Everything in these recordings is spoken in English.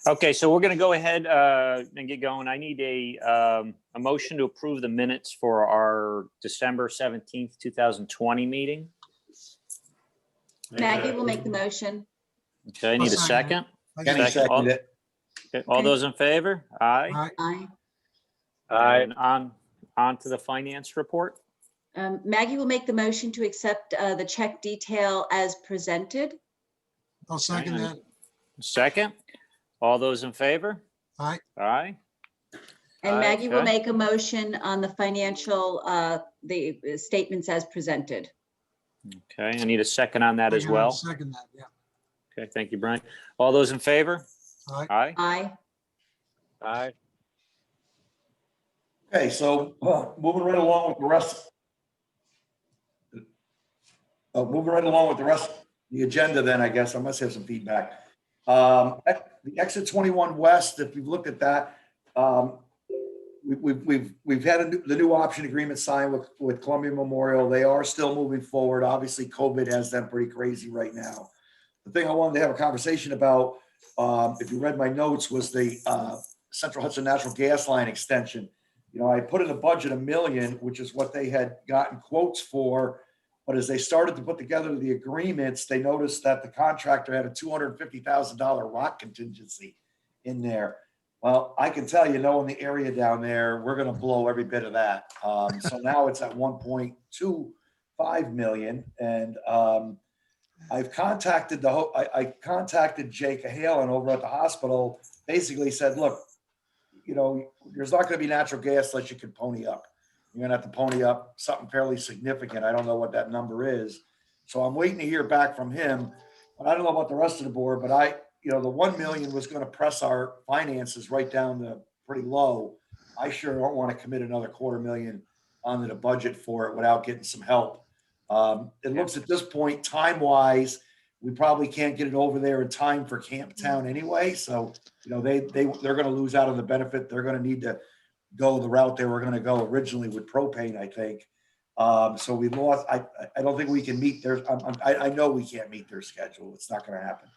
Okay, so we're going to go ahead and get going. I need a motion to approve the minutes for our December 17th, 2020 meeting. Maggie will make the motion. Okay, I need a second. Kenny seconded it. Okay, all those in favor? Aye. Aye. And on to the finance report. Maggie will make the motion to accept the check detail as presented. I'll second that. Second. All those in favor? Aye. Aye. And Aye, Maggie will okay. make a motion on the financial, the statements as presented. Okay, I need a second on that as I'll well. second that, yeah. Okay, thank you, Brian. All those in favor? Aye. Aye. Aye. Aye. Okay, so moving right along with the rest. Moving right along with the rest of the agenda then, I guess. I must have some feedback. The exit 21 West, if you've looked at that, we've had the new option agreement signed with Columbia Memorial. They are still moving forward. Obviously, COVID has them pretty crazy right now. The thing I wanted to have a conversation about, if you read my notes, was the Central Hudson Natural Gas Line extension. You know, I put in the budget $1 million, which is what they had gotten quotes for. But as they started to put together the agreements, they noticed that the contractor had a $250,000 rock contingency in there. Well, I can tell you, knowing the area down there, we're going to blow every bit of that. So now it's at 1.25 million. And I've contacted I contacted Jake Halen over at the hospital, basically said, look, you know, there's not going to be natural gas unless you can pony up. You're going to have to pony up something fairly significant. I don't know what that number is. So I'm waiting to hear back from him. But I don't know about the rest of the board, but you know, the 1 million was going to press our finances right down to pretty low. I sure don't want to commit another $250,000 onto the budget for it without getting some help. It looks at this point, time-wise, we probably can't get it over there in time for Camp Town anyway. So, you know, they're going to lose out on the benefit. They're going to need to go the route they were going to go originally with propane, I think. So we lost. I don't think we can meet their. I know we can't meet their schedule. It's not going to happen.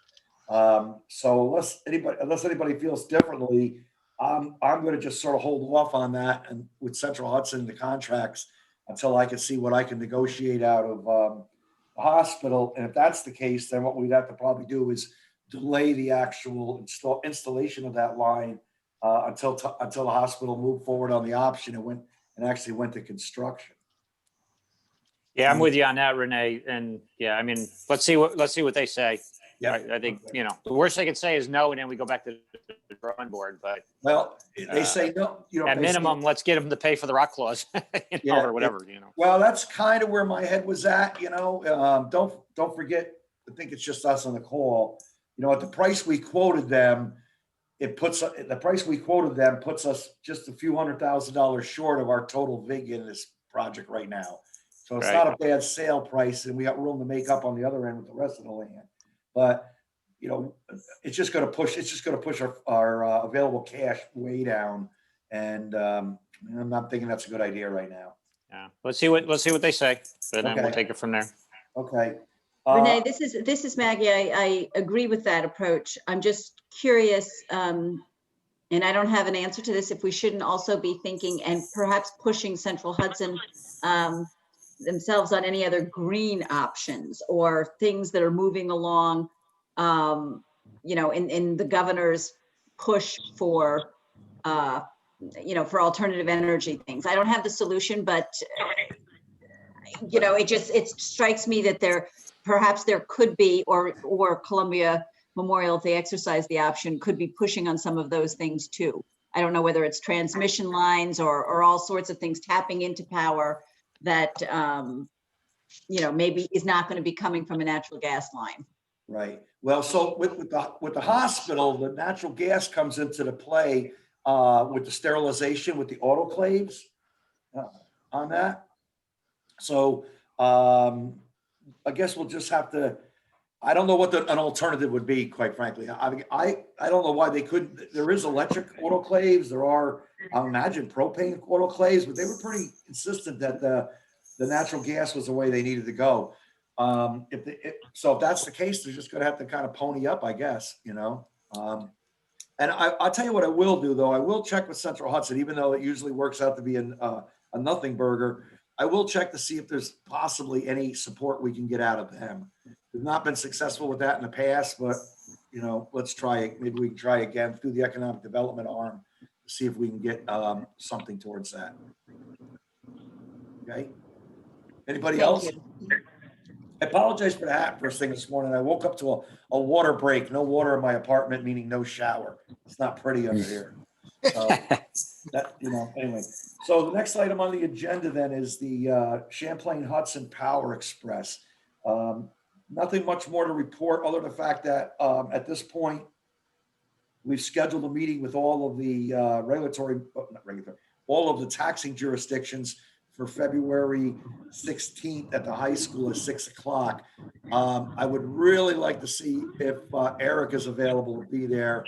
So unless anybody feels differently, I'm going to just sort of hold off on that and with Central Hudson, the contracts, until I can see what I can negotiate out of the hospital. And if that's the case, then what we'd have to probably do is delay the actual installation of that line until the hospital moved forward on the option and actually went to construction. Yeah, I'm with you on that, Renee. And yeah, I mean, let's see what they say. Yeah, I think, you know, the worst they can say is no, and then we go back to the drawing board. But well, they say no. You know, at minimum, let's get them to pay for the rock clause, or whatever. You know. Well, that's kind of where my head was at. You know, don't forget. I think it's just us on the call. You know, at the price we quoted them, puts us just a few $100,000 short of our total VIG in this project right now. So it's not a bad sale price, and we got room to make up on the other end with the rest of the land. But you know, it's just going to push our available cash way down, and I'm not thinking that's a good idea right now. Yeah, let's see what they say, and then we'll take it from there. Okay. Renee, this is Maggie. I agree with that approach. I'm just curious, and I don't have an answer to this, if we shouldn't also be thinking and perhaps pushing Central Hudson themselves on any other green options or things that are moving along, you know, in the governor's push for, you know, for alternative energy things. I don't have the solution, but, you know, it strikes me that perhaps there could be, or Columbia Memorial, if they exercise the option, could be pushing on some of those things too. I don't know whether it's transmission lines or all sorts of things tapping into power that, you know, maybe is not going to be coming from a natural gas line. Right. Well, so with the hospital, the natural gas comes into the play with the sterilization, with the autoclaves on that. So I guess we'll just have to. I don't know what an alternative would be, quite frankly. I don't know why they couldn't. There is electric autoclaves. There are, I imagine, propane autoclaves, but they were pretty insistent that the natural gas was the way they needed to go. So if that's the case, they're just going to have to kind of pony up, I guess, you know. And I'll tell you what I will do, though. I will check with Central Hudson, even though it usually works out to be a nothing burger. I will check to see if there's possibly any support we can get out of them. We've not been successful with that in the past, but, let's try it. Maybe we can try again through the economic development arm to see if we can get something towards that. Okay. Anybody Thank else? you. I apologize for that first thing this morning. I woke up to a water break, no water in my apartment, meaning no shower. It's not pretty under here. So that, anyway. So the next item on the agenda then is the Champlain Hudson Power Express. Nothing much more to report other than the fact that at this point, we've scheduled a meeting with all of the all of the taxing jurisdictions for February 16th at the high school at 6 o'clock. I would really like to see if Eric is available to be there.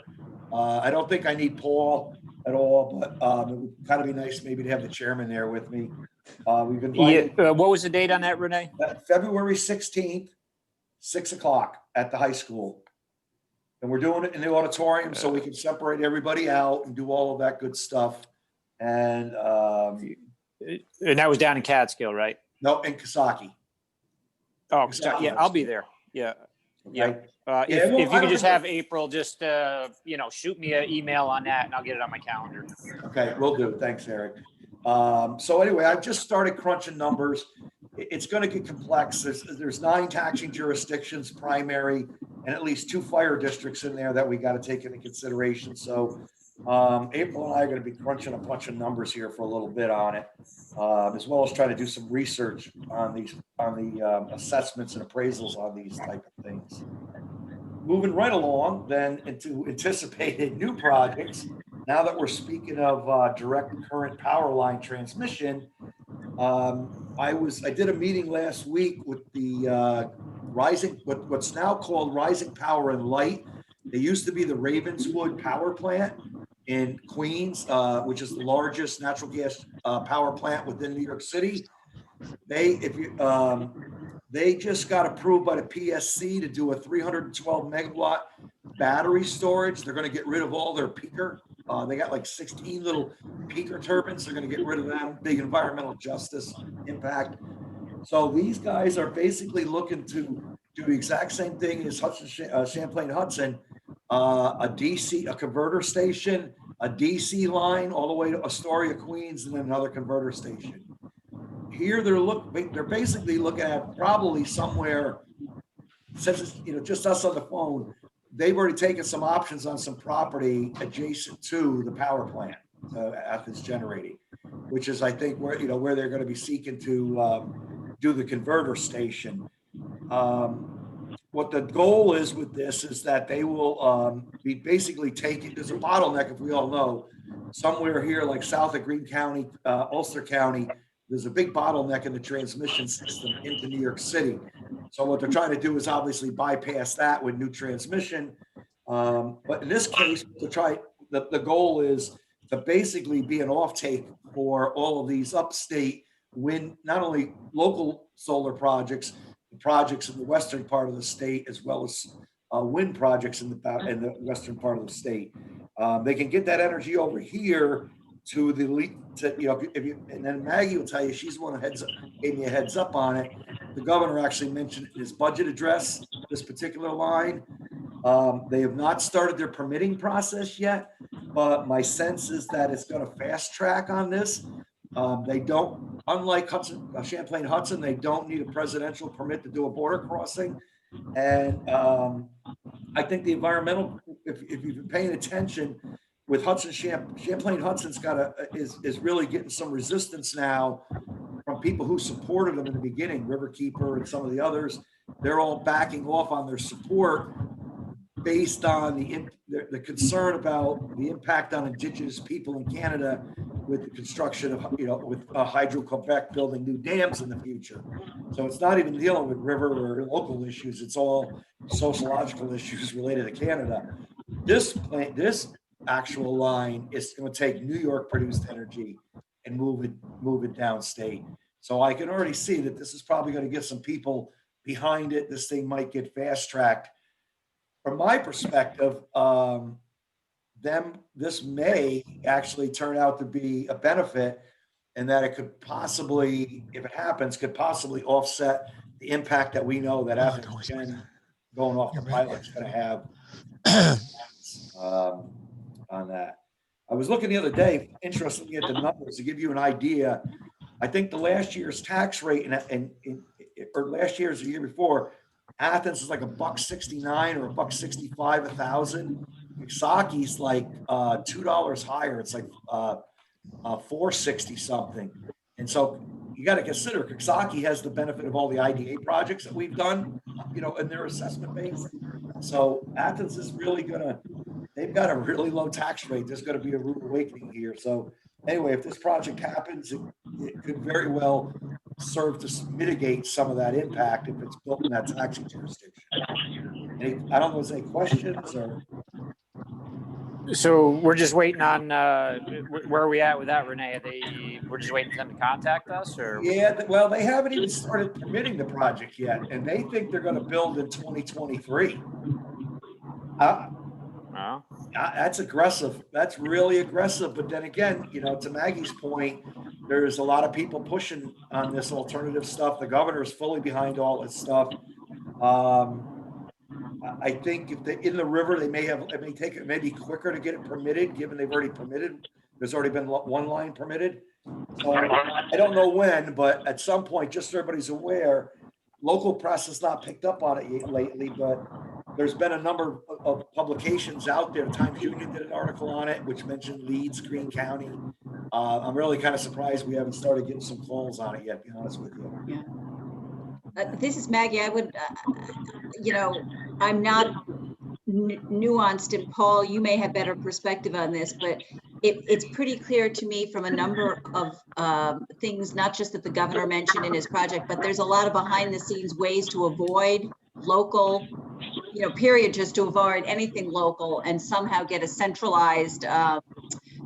I don't think I need Paul at all, but it would kind of be nice maybe to have the chairman there with me. We've invited What was the date on that, Renee? February 16th, 6 o'clock at the high school. And we're doing it in the auditorium so we can separate everybody out and do all of that good stuff. And that was down in Catskill, right? no, in Kasaki. Oh, Exactly. yeah, I'll be there. Yeah. Yeah. Okay. If well, you I could don't just think- have April, just, shoot me an email on that and I'll get it on my calendar. Okay, will do. Thanks, Eric. So anyway, I've just started crunching numbers. It's going to get complex. There's 9 taxing jurisdictions, primary, and at least 2 fire districts in there that we got to take into consideration. So April and I are going to be crunching a bunch of numbers here for a little bit on it, as well as trying to do some research on the assessments and appraisals on these type of things. Moving right along then into anticipated new projects. Now that we're speaking of direct current power line transmission, I did a meeting last week with the what's now called Rising Power and Light. They used to be the Ravenswood Power Plant in Queens, which is the largest natural gas power plant within New York City. They just got approved by the PSC to do a 312 megawatt battery storage. They're going to get rid of all their peaker. They got like 16 little peaker turbines. They're going to get rid of them. Big environmental justice impact. So these guys are basically looking to do the exact same thing as Champlain Hudson, a converter station, a DC line all the way to Astoria, Queens, and then another converter station. Here they're basically looking at probably somewhere, since it's just us on the phone, they've already taken some options on some property adjacent to the power plant at this generating, which is I think where they're going to be seeking to do the converter station. What the goal is with this is that they will be basically taking, there's a bottleneck, if we all know, somewhere here like south of Greene County, Ulster County, there's a big bottleneck in the transmission system into New York City. So what they're trying to do is obviously bypass that with new transmission. But in this case, the goal is to basically be an offtake for all of these upstate wind, not only local solar projects in the western part of the state, as well as wind projects in the western part of the state. They can get that energy over here to and then Maggie will tell you, she's the one who gave me a heads up on it. The governor actually mentioned in his budget address this particular line. They have not started their permitting process yet, but my sense is that it's going to fast track on this. They don't, unlike Champlain Hudson, they don't need a presidential permit to do a border crossing. And I think the environmental, if you've been paying attention with Champlain Hudson's is really getting some resistance now from people who supported them in the beginning, Riverkeeper and some of the others. They're all backing off on their support based on the concern about the impact on Indigenous people in Canada with the construction of, with Hydro-Quebec building new dams in the future. So it's not even dealing with river or local issues. It's all sociological issues related to Canada. This actual line is going to take New York produced energy and move it downstate. So I can already see that this is probably going to get some people behind it. This thing might get fast tracked. From my perspective, this may actually turn out to be a benefit, and that it could possibly, if it happens, could possibly offset the impact that we know that Athens 10 going off the pilot is going to have on that. I was looking the other day, interestingly, at the numbers to give you an idea. I think the last year's tax rate or last year's the year before, Athens is like $1.69 or $1.65 a thousand. Saki's like $2 higher. It's like 460 something. And so you got to consider Coxsackie has the benefit of all the IDA projects that we've done, in their assessment base. So Athens is really they've got a really low tax rate. There's going to be a rude awakening here. So anyway, if this project happens, it could very well serve to mitigate some of that impact if it's built in that taxing jurisdiction. I don't know if there's any questions or. So we're just waiting on, where are we at with that, Renee? We're just waiting for them to contact us, or? Yeah, well, they haven't even started permitting the project yet, and they think they're going to build in 2023. That's aggressive. That's really aggressive. But then again, to Maggie's point, there's a lot of people pushing on this alternative stuff. The governor's fully behind all this stuff. I think if they're in the river, it may take it maybe quicker to get it permitted, given they've already permitted. There's already been one line permitted. So I don't know when, but at some point, just so everybody's aware, local press has not picked up on it lately, but there's been a number of publications out there. Times Union did an article on it, which mentioned Leeds, Greene County. I'm really kind of surprised we haven't started getting some calls on it yet, to be honest with you. Yeah. This is Maggie. I would, I'm not nuanced, and Paul, you may have better perspective on this, but it's pretty clear to me from a number of things, not just that the governor mentioned in his project, but there's a lot of behind the scenes ways to avoid local, period, just to avoid anything local and somehow get a centralized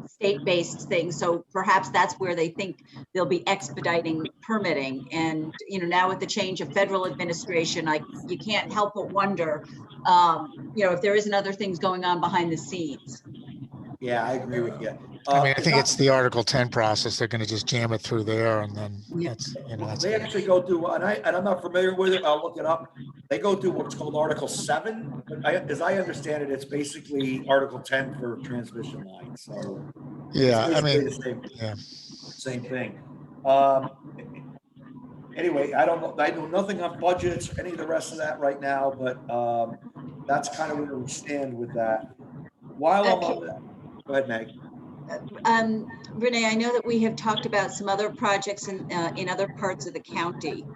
state-based thing. So perhaps that's where they think they'll be expediting permitting. And, now with the change of federal administration, you can't help but wonder, if there isn't other things going on behind the scenes. Yeah, I agree with you. I think it's the Article 10 process. They're going to just jam it through there, and then that's they actually go through, and I'm not familiar with it. I'll look it up. They go through what's called Article 7. As I understand it, it's basically Article 10 for transmission lines. So yeah, same thing. Anyway, I don't know. I know nothing on budgets or any of the rest of that right now, but that's kind of where we stand with that. While I'm on that, go ahead, Meg. Renee, I know that we have talked about some other projects in other parts of the county.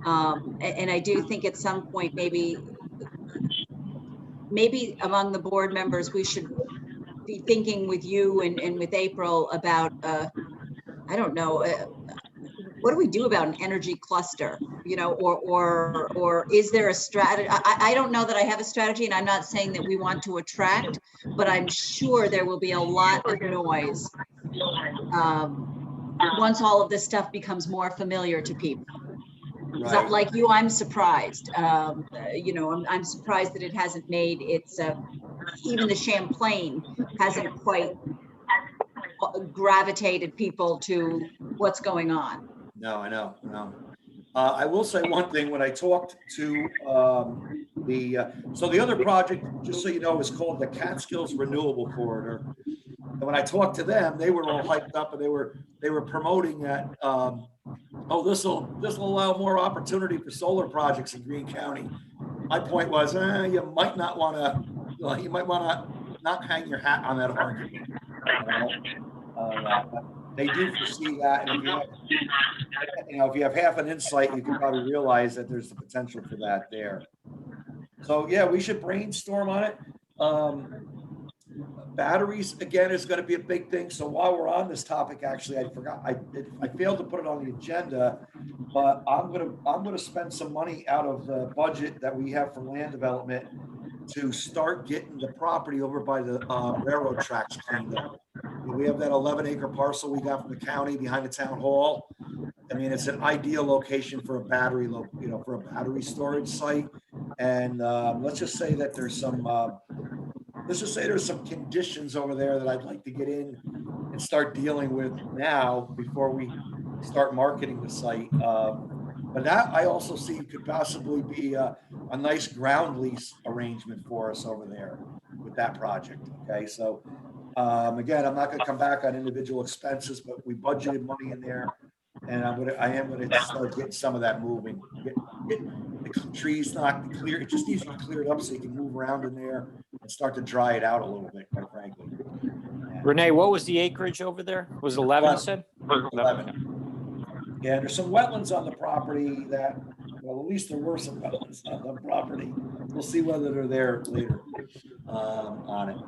And I do think at some point, maybe among the board members, we should be thinking with you and with April about, I don't know, what do we do about an energy cluster, or is there a strategy? I don't know that I have a strategy, and I'm not saying that we want to attract, but I'm sure there will be a lot of noise once all of this stuff becomes more familiar to people. Right. Like you, I'm surprised. I'm surprised that it hasn't made its, even the Champlain hasn't quite gravitated people to what's going on. No, I know. No. I will say one thing. When I talked to so the other project, just so you know, is called the Catskills Renewable Corridor. And when I talked to them, they were all hyped up, and they were promoting that. This will allow more opportunity for solar projects in Greene County. My point was, you might not want to. You might want to not hang your hat on that argument. But they do foresee that, and if you have half an insight, you can probably realize that there's the potential for that there. So yeah, we should brainstorm on it. Batteries again is going to be a big thing. So while we're on this topic, actually, I forgot I failed to put it on the agenda, but I'm gonna spend some money out of the budget that we have for land development to start getting the property over by the railroad tracks cleaned up. We have that 11-acre parcel we got from the county behind the town hall. I mean, it's an ideal location for a battery, for a battery storage site. And let's just say that there's some let's just say there's some conditions over there that I'd like to get in and start dealing with now before we start marketing the site. But that I also see could possibly be a nice ground lease arrangement for us over there with that project. Okay, so again, I'm not going to come back on individual expenses, but we budgeted money in there, and I am going to start getting some of that moving. Get the trees not clear. It just needs to be cleared up so you can move around in there and start to dry it out a little bit, quite frankly. Renee, what was the acreage over there? Was it 11, you said? 11. Yeah, there's some wetlands on the property that, well, at least there were some wetlands on the property. We'll see whether they're there later on it.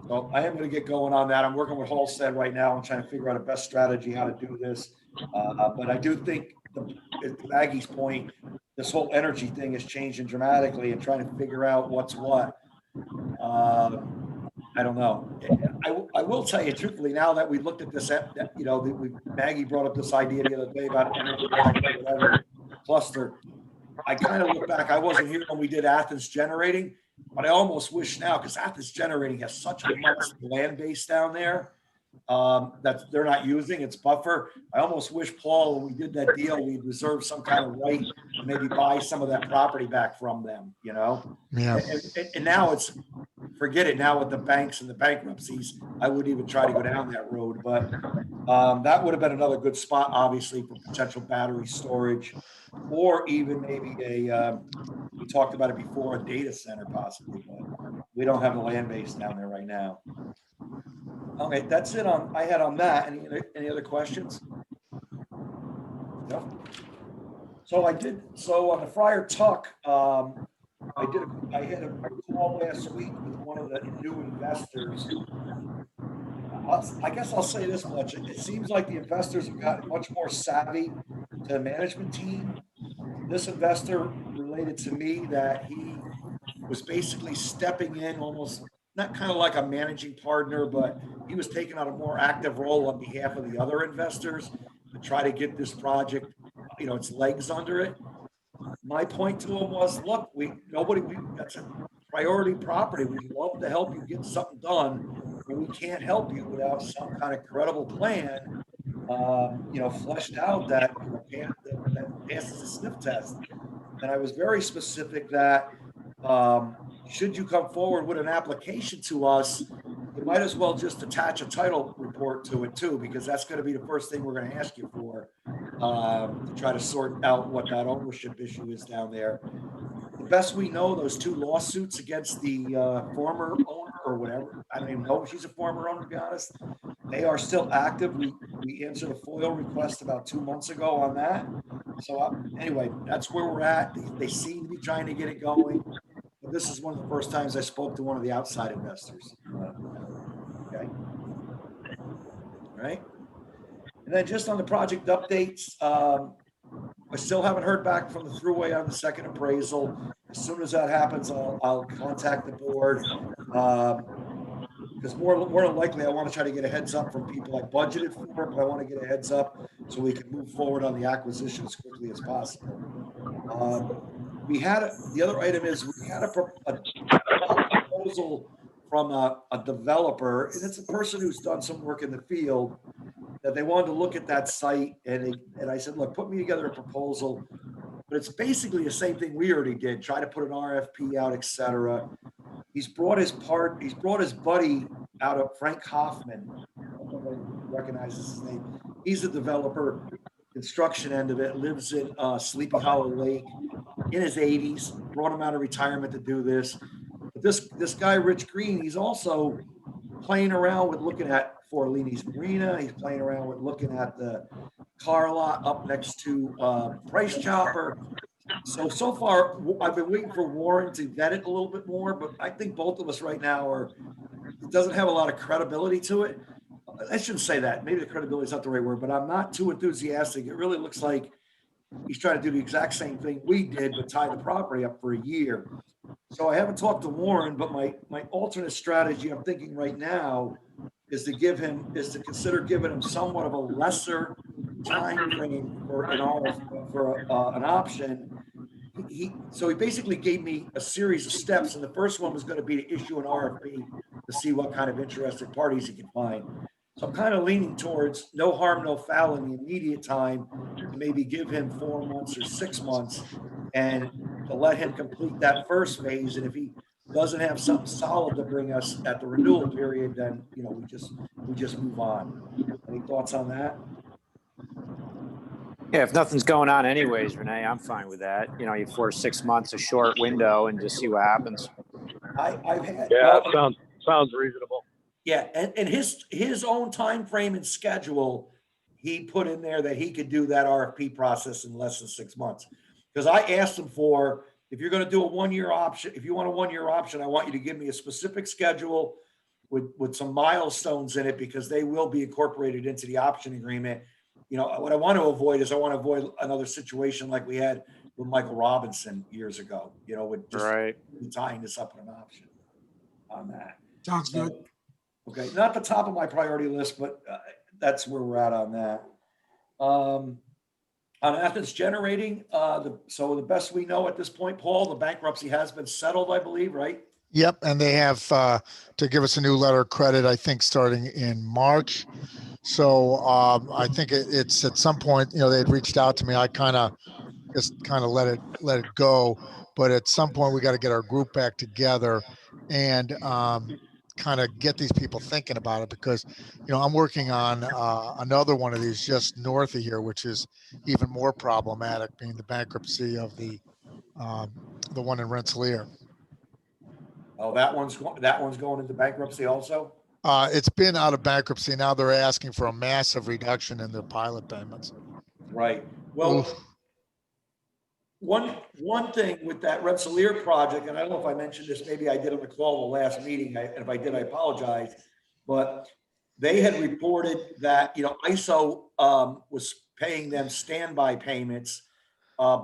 So I am going to get going on that. I'm working with Halstead right now. I'm trying to figure out a best strategy how to do this. But I do think, to Maggie's point, this whole energy thing is changing dramatically and trying to figure out what's what. I don't know. I will tell you truthfully, now that we looked at this, you know, Maggie brought up this idea the other day about energy whatever cluster. I kind of look back. I wasn't here when we did Athens generating, but I almost wish now, because Athens generating has such a massive land base down there that they're not using. It's buffer. I almost wish, Paul, when we did that deal, we'd reserve some kind of right to maybe buy some of that property back from them, you know? Yeah. And now it's, forget it now with the banks and the bankruptcies. I wouldn't even try to go down that road, but that would have been another good spot, obviously, for potential battery storage, or even maybe we talked about it before, a data center possibly, but we don't have a land base down there right now. Okay, that's it I had on that. Any other questions? No. So on the Friar Tuck, I had a call last week with one of the new investors. I guess I'll say this much. It seems like the investors have gotten much more savvy to the management team. This investor related to me that he was basically stepping in almost, not kind of like a managing partner, but he was taking on a more active role on behalf of the other investors to try to get this project, you know, its legs under it. My point to him was, look, that's a priority property. We'd love to help you get something done, but we can't help you without some kind of credible plan, you know, fleshed out that passes the sniff test. And I was very specific that should you come forward with an application to us, you might as well just attach a title report to it too, because that's going to be the first thing we're going to ask you for to try to sort out what that ownership issue is down there. The best we know, those two lawsuits against the former owner or whatever, I don't even know if she's a former owner, to be honest, they are still active. We answered a FOIL request about 2 months ago on that. So anyway, that's where we're at. They seem to be trying to get it going. But this is one of the first times I spoke to one of the outside investors. Okay. All right. And then just on the project updates, I still haven't heard back from the Thruway on the second appraisal. As soon as that happens, I'll contact the board. Because more than likely, I want to try to get a heads up from people I budgeted for, but I want to get a heads up so we can move forward on the acquisition as quickly as possible. The other item is we had a proposal from a developer, and it's a person who's done some work in the field, that they wanted to look at that site, and I said, look, put me together a proposal, but it's basically the same thing we already did, try to put an RFP out, etc. He's brought his buddy out of Frank Hoffman. I don't know if anyone recognizes his name. He's a developer, construction end of it, lives in Sleepy Hollow Lake, in his 80s, brought him out of retirement to do this. But this guy, Rich Greene, he's also playing around with looking at Forlini's Marina. He's playing around with looking at the car lot up next to Price Chopper. So far, I've been waiting for Warren to vet it a little bit more, but I think both of us right now it doesn't have a lot of credibility to it. I shouldn't say that. Maybe the credibility is not the right word, but I'm not too enthusiastic. It really looks like he's trying to do the exact same thing we did, but tie the property up for a year. So I haven't talked to Warren, but my alternate strategy I'm thinking right now is to consider giving him somewhat of a lesser time frame for an option so he basically gave me a series of steps, and the first one was going to be to issue an RFP to see what kind of interested parties he could find. So I'm kind of leaning towards no harm, no foul in the immediate time, to maybe give him 4 months or 6 months and to let him complete that first phase. And if he doesn't have something solid to bring us at the renewal period, then, you know, we just move on. Any thoughts on that? Yeah, if nothing's going on anyways, Renee, I'm fine with that. You know, you force 6 months, a short window, and just see what happens. I've had, Yeah, well, sounds reasonable. yeah, and his own time frame and schedule, he put in there that he could do that RFP process in less than 6 months. Because I asked him for, if you're going to do a 1 year option, if you want a 1 year option, I want you to give me a specific schedule with some milestones in it, because they will be incorporated into the option agreement. You know, what I want to avoid is another situation like we had with Michael Robinson years ago, you know, with just Right. tying this up in an option on that. Sounds good. Okay, not the top of my priority list, but that's where we're at on that. On Athens Generating, so the best we know at this point, Paul, the bankruptcy has been settled, I believe, right? Yep, and they have to give us a new letter of credit, I think, starting in March. So I think it's at some point, you know, they had reached out to me. I just let it go. But at some point, we got to get our group back together and kind of get these people thinking about it, because, you know, I'm working on another one of these just north of here, which is even more problematic, being the bankruptcy of the one in Rensselaer. Oh, that one's going into bankruptcy also? It's been out of bankruptcy. Now they're asking for a massive reduction in their pilot payments. Right. Well, Oof. one thing with that Rensselaer project, and I don't know if I mentioned this, maybe I did on the call the last meeting, and if I did, I apologize, but they had reported that, you know, ISO was paying them standby payments,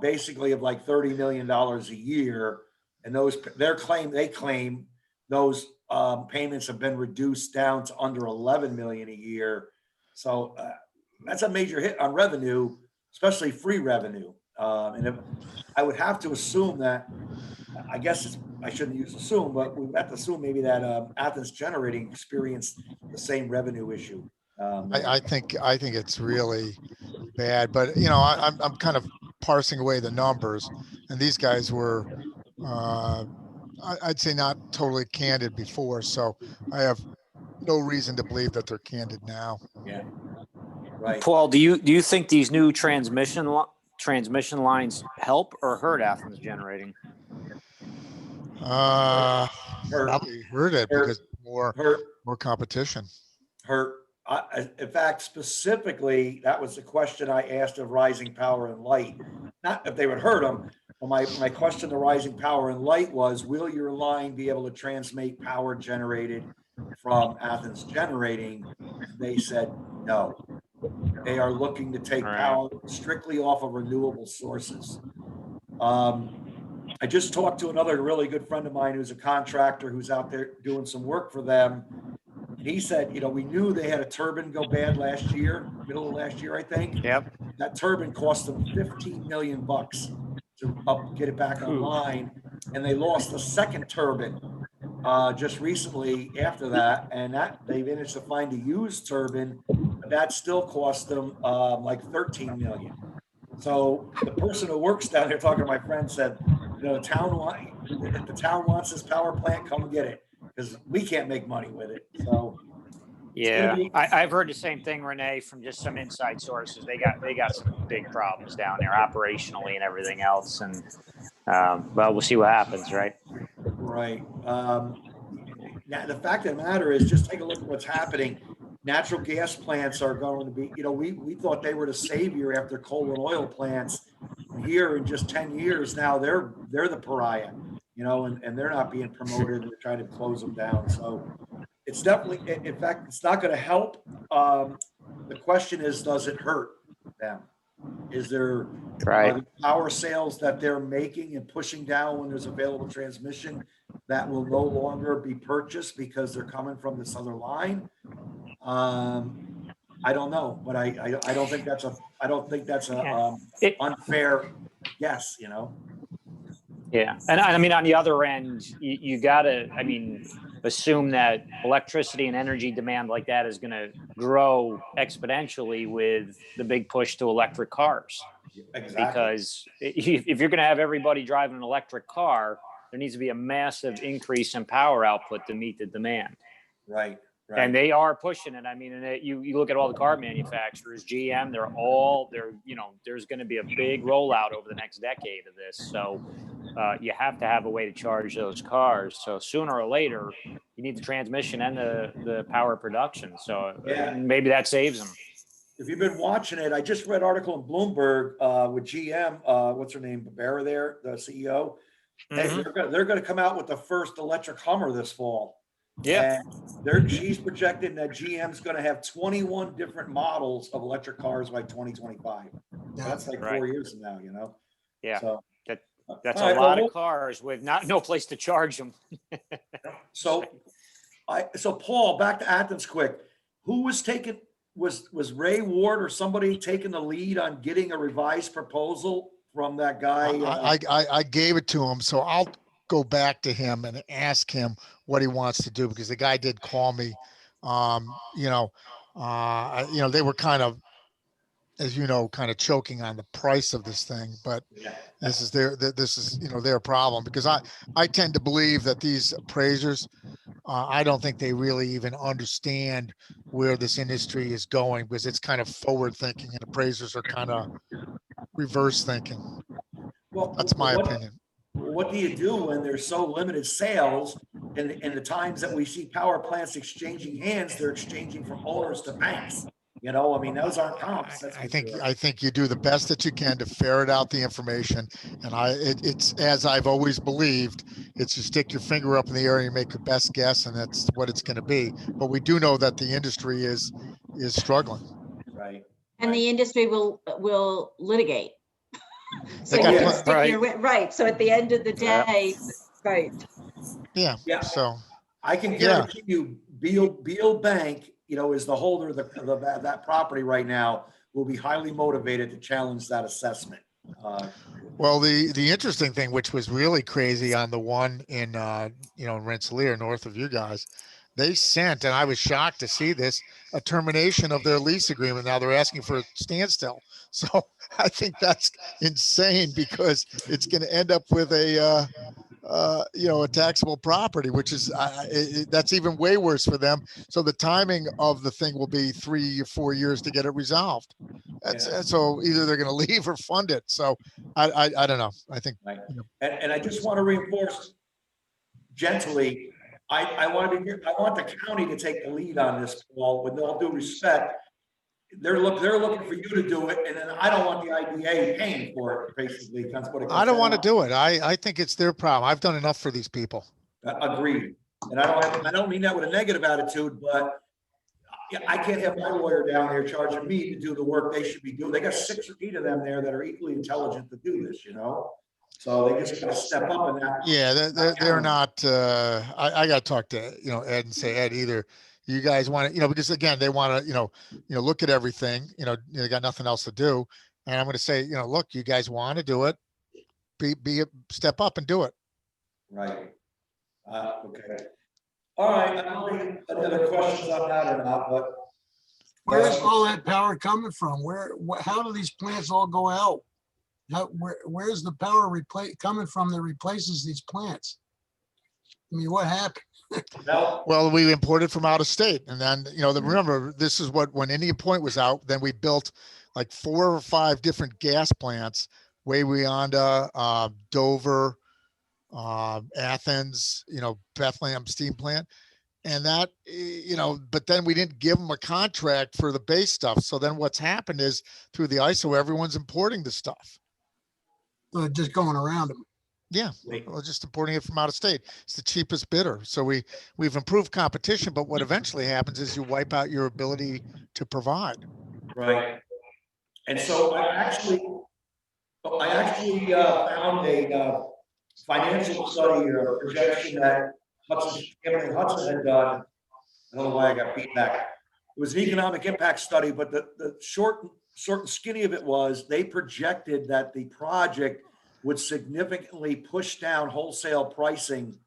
basically of like $30 million a year. And they claim those payments have been reduced down to under 11 million a year. So that's a major hit on revenue, especially free revenue. And if, I would have to assume that, I guess I shouldn't use assume, but we have to assume maybe that Athens Generating experienced the same revenue issue. I think it's really bad, but you know, I'm kind of parsing away the numbers, and these guys were, I'd say, not totally candid before, so I have no reason to believe that they're candid now. Yeah. Right. Paul, do you think these new transmission lines help or hurt Athens Generating? Probably hurt it, because more competition. In fact, specifically, that was the question I asked of Rising Power and Light. Not if they would hurt them, but my question to Rising Power and Light was, will your line be able to transmit power generated from Athens Generating? They said no. They are looking to take power strictly off of renewable sources. I just talked to another really good friend of mine who's a contractor who's out there doing some work for them. And he said, you know, we knew they had a turbine go bad last year, middle of last year, I think. Yep. That turbine cost them $15 million to get it back online. And they lost the second turbine just recently after that. And that they managed to find a used turbine, but that still cost them like $13 million. So the person who works down there, talking to my friend, said, you know, if the town wants this power plant, come get it, because we can't make money with it. So yeah, I've heard the same thing, Renee, from just some inside sources. They got some big problems down there operationally and everything else. And well, we'll see what happens, right? Right. Now, the fact of the matter is, just take a look at what's happening. Natural gas plants are going to be, you know, we thought they were the savior after coal and oil plants. Here in just 10 years now, they're the pariah, you know, and they're not being promoted. They're trying to close them down. So it's definitely, in fact, it's not going to help. The question is, does it hurt them? Is there are the power sales that they're making and pushing down when there's available transmission that will no longer be purchased because they're coming from this other line? I don't know, but I don't think that's a unfair guess, you know. Yeah. And I mean, on the other end, you gotta, I mean, assume that electricity and energy demand like that is going to grow exponentially with the big push to electric cars. Exactly. Because if you're going to have everybody driving an electric car, there needs to be a massive increase in power output to meet the demand. Right. Right. And they are pushing it. I mean, and you look at all the car manufacturers, GM, there's going to be a big rollout over the next decade of this. So you have to have a way to charge those cars. So sooner or later, you need the transmission and the power production. So maybe that saves them. If you've been watching it, I just read an article in Bloomberg with GM. What's her name? Barbera there, the CEO. Mm-hmm. They're going to come out with the first electric Hummer this fall. Yeah. And she's projecting that GM's going to have 21 different models of electric cars by 2025. Yeah. That's like 4 years from now, you know? Yeah. So that's a lot of cars with no place to charge them. So Paul, back to Athens quick. Who was taking, was Ray Ward or somebody taking the lead on getting a revised proposal from that guy? I gave it to him, so I'll go back to him and ask him what he wants to do, because the guy did call me. They were kind of, as you know, kind of choking on the price of this thing, but this is their problem, because I tend to believe that these appraisers, I don't think they really even understand where this industry is going, because it's kind of forward thinking and appraisers are kind of reverse thinking. Well, that's my opinion. What do you do when there's so limited sales, and the times that we see power plants exchanging hands, they're exchanging from owners to banks? You know, I mean, those aren't comps. I think you do the best that you can to ferret out the information, and it's as I've always believed. It's you stick your finger up in the air and you make your best guess, and that's what it's going to be. But we do know that the industry is struggling. Right. And the industry will litigate. So got you pl- can stick your right. So at the end of the day, right. Yeah. So I can guarantee you, Beal Bank, you know, is the holder of that property right now, will be highly motivated to challenge that assessment. Well, the interesting thing, which was really crazy on the one in Rensselaer, north of you guys, they sent, and I was shocked to see this, a termination of their lease agreement. Now they're asking for a standstill. So I think that's insane, because it's going to end up with a taxable property, which is that's even way worse for them. So the timing of the thing will be 3 or 4 years to get it resolved. So either they're going to leave or fund it. So I don't know. I think, and I just want to reinforce gently, I want the county to take the lead on this, Paul, with all due respect. They're looking for you to do it, and then I don't want the IDA paying for it, basically. That's what it I don't want to do it. I think it's their problem. I've done enough for these people. Agreed. And I don't mean that with a negative attitude, but I can't have my lawyer down there charging me to do the work they should be doing. They got 6 or 8 of them there that are equally intelligent to do this, you know? So they just got to step up in that. Yeah, they're not. I got to talk to Ed and say, Ed, either you guys want to, because again they want to look at everything. They got nothing else to do, and I'm going to say, look, you guys want to do it, step up and do it. Right. Okay. All right. I don't know if any other questions on that or not, but where's all that power coming from? How do these plants all go out? Where's the power coming from that replaces these plants? I mean, what happened? Well, we imported from out of state, and then remember, this is when Indian Point was out. Then we built like 4 or 5 different gas plants: Wawayanda, Dover, Athens, Bethlehem steam plant. And that, but then we didn't give them a contract for the base stuff. So then what's happened is through the ISO, everyone's importing the stuff. Just going around them. Yeah, we're just importing it from out of state. It's the cheapest bidder. So we've improved competition, but what eventually happens is you wipe out your ability to provide. Right. And so I actually found a financial study or projection that Hudson had done. I don't know why I got feedback. It was an economic impact study, but the short and skinny of it was they projected that the project would significantly push down wholesale pricing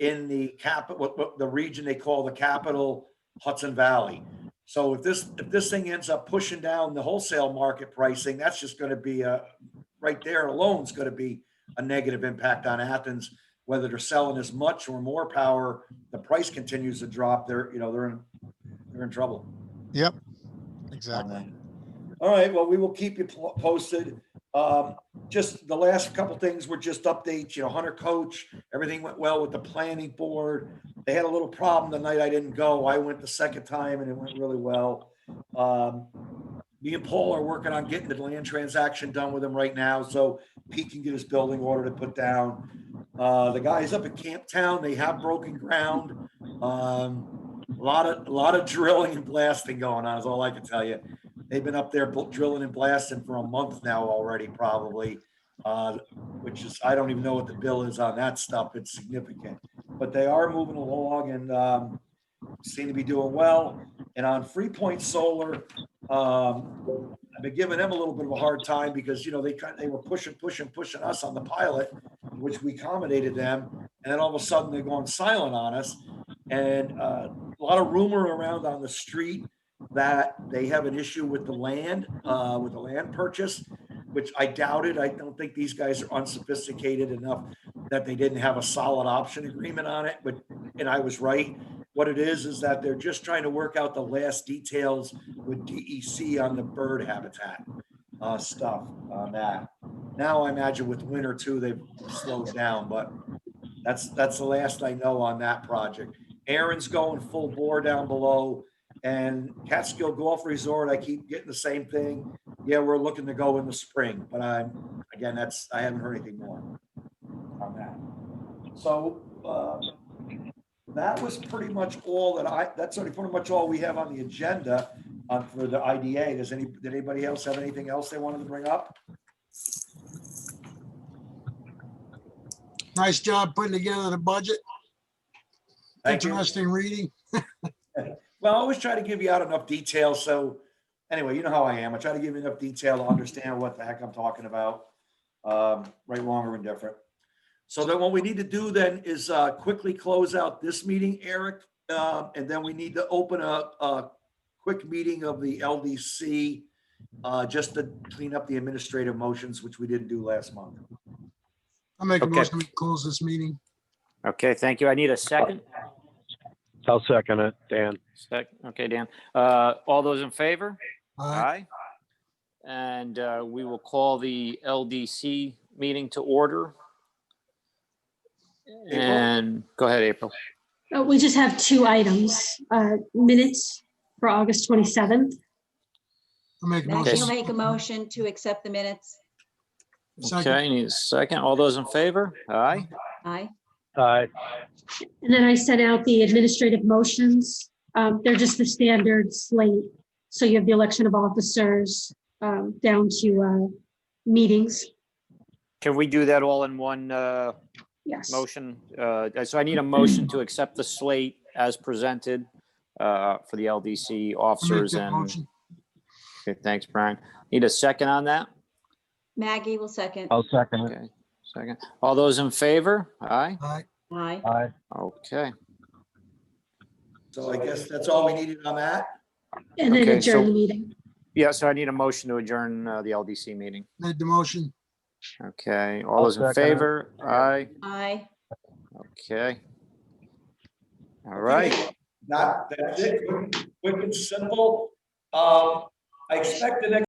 in the capital, the region they call the capital Hudson Valley. So if this thing ends up pushing down the wholesale market pricing, that's just going to be right there alone is going to be a negative impact on Athens. Whether they're selling as much or more power, the price continues to drop. They're in trouble. Yep, exactly. All right. Well, we will keep you posted. Just the last couple things were just updates. Hunter Coach, everything went well with the planning board. They had a little problem the night I didn't go. I went the second time and it went really well. Me and Paul are working on getting the land transaction done with him right now, so Pete can get his building order to put down. The guys up at Camptown, they have broken ground. A lot of drilling and blasting going on is all I can tell you. They've been up there drilling and blasting for a month now already, probably, which is, I don't even know what the bill is on that stuff. It's significant, but they are moving along and seem to be doing well. And on Free Point Solar, I've been giving them a little bit of a hard time because, they were pushing us on the pilot, which we accommodated them. And then all of a sudden they're going silent on us. And a lot of rumor around on the street that they have an issue with the land purchase, which I doubted. I don't think these guys are unsophisticated enough that they didn't have a solid option agreement on it. And I was right. What it is that they're just trying to work out the last details with DEC on the bird habitat stuff on that. Now I imagine with winter too, they've slowed down, but that's the last I know on that project. Aaron's going full bore down below. And Catskill Golf Resort, I keep getting the same thing. Yeah, we're looking to go in the spring, but I haven't heard anything more on that. So that was pretty much all that's pretty much all we have on the agenda for the IDA. Did anybody else have anything else they wanted to bring up? Nice job putting together the budget. Thank you. Interesting reading. Well, I always try to give you out enough detail. So anyway, you know how I am. I try to give you enough detail to understand what the heck I'm talking about, right, wrong, or indifferent. So then what we need to do then is quickly close out this meeting, Eric. And then we need to open a quick meeting of the LDC just to clean up the administrative motions, which we didn't do last month. I'll make a Okay. motion to close this meeting. Okay, thank you. I need a second. I'll second it, Dan. Okay, Dan. All those in favor? Aye. And we will call the LDC meeting to order. And go ahead, April. We just have two items, minutes for August 27th. I'll make a Maggie will motion. make a motion to accept the minutes. Second. Okay, need a second. All those in favor? Aye. Aye. Aye. And then I sent out the administrative motions. They're just the standard slate. So you have the election of officers down to meetings. Can we do that all in one Yes. motion? So I need a motion to accept the slate as presented for the LDC I'll make officers that and, motion. okay, thanks, Brian. Need a second on that? Maggie will second. I'll second it. Okay, second. All those in favor? Aye. Aye. Aye. Aye. Okay. So I guess that's all we needed on that. And then Okay, adjourn so- the meeting. Yeah, so I need a motion to adjourn the LDC meeting. Made the motion. Okay, all I'll those in second it. favor? Aye. Aye. Okay. All right. That's it. Quick and simple. I expect the next